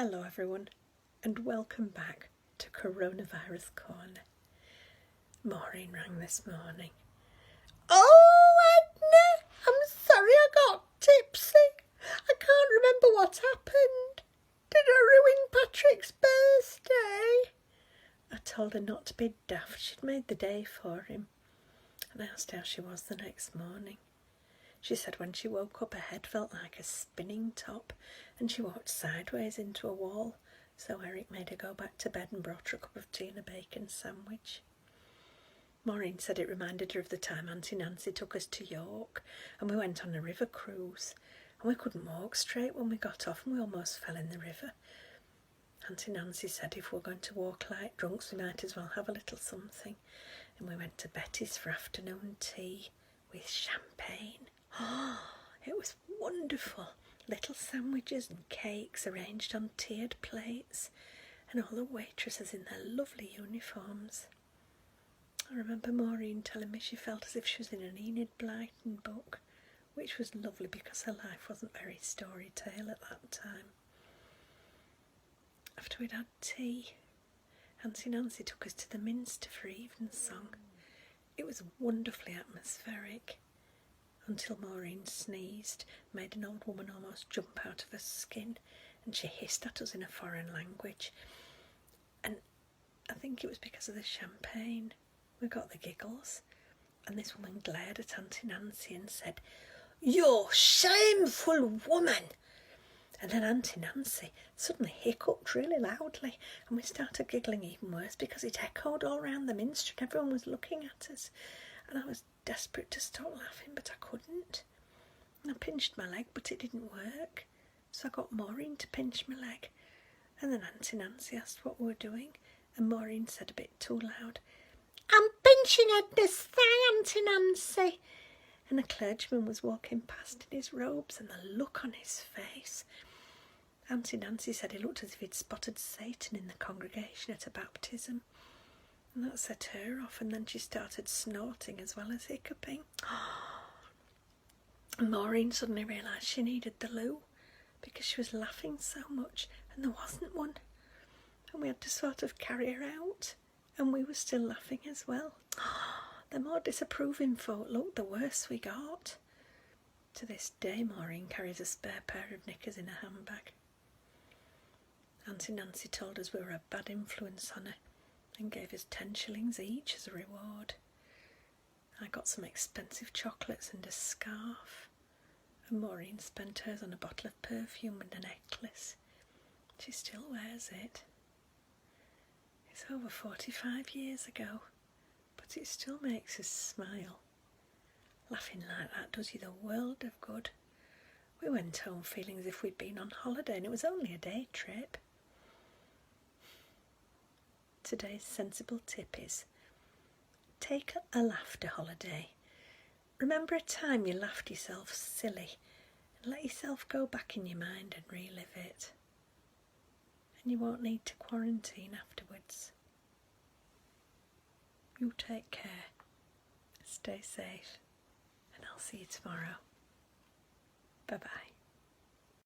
Hello everyone, and welcome back to Coronavirus Corner. Maureen rang this morning. Oh, Edna, I'm sorry I got tipsy. I can't remember what happened. Did I ruin Patrick's birthday? I told her not to be daft. She'd made the day for him. And I asked how she was the next morning. She said when she woke up her head felt like a spinning top and she walked sideways into a wall, so Eric made her go back to bed and brought her a cup of tea and a bacon sandwich. Maureen said it reminded her of the time Auntie Nancy took us to York and we went on a river cruise and we couldn't walk straight when we got off and we almost fell in the river. Auntie Nancy said if we're going to walk like drunks we might as well have a little something, and we went to Betty's for afternoon tea with champagne. Oh, it was wonderful. Little sandwiches and cakes arranged on tiered plates and all the waitresses in their lovely uniforms. I remember Maureen telling me she felt as if she was in an Enid Blyton book, which was lovely because her life wasn't very story tale at that time. After we'd had tea, Auntie Nancy took us to the Minster for evensong. It was wonderfully atmospheric, until Maureen sneezed, made an old woman almost jump out of her skin, and she hissed at us in a foreign language. And I think it was because of the champagne. We got the giggles, and this woman glared at Auntie Nancy and said, "You shameful woman!" And then Auntie Nancy suddenly hiccuped really loudly, and we started giggling even worse because it echoed all round the minster and everyone was looking at us. And I was desperate to stop laughing, but I couldn't. And I pinched my leg, but it didn't work. So I got Maureen to pinch my leg. And then Auntie Nancy asked what we were doing, and Maureen said a bit too loud, "I'm pinching Edna's thigh, Auntie Nancy." And a clergyman was walking past in his robes, and the look on his face. Auntie Nancy said he looked as if he'd spotted Satan in the congregation at a baptism. And that set her off, and then she started snorting as well as hiccuping. And Maureen suddenly realised she needed the loo because she was laughing so much and there wasn't one. And we had to sort of carry her out, and we were still laughing as well. The more disapproving folk looked, the worse we got. To this day, Maureen carries a spare pair of knickers in her handbag. Auntie Nancy told us we were a bad influence on her and gave us 10 shillings each as a reward. I got some expensive chocolates and a scarf, and Maureen spent hers on a bottle of perfume and a necklace. She still wears it. It's over 45 years ago, but it still makes us smile. Laughing like that does you the world of good. We went home feeling as if we'd been on holiday, and it was only a day trip. Today's sensible tip is, take a laughter holiday. Remember a time you laughed yourself silly and let yourself go back in your mind and relive it. And you won't need to quarantine afterwards. You take care, stay safe, and I'll see you tomorrow. Bye-bye.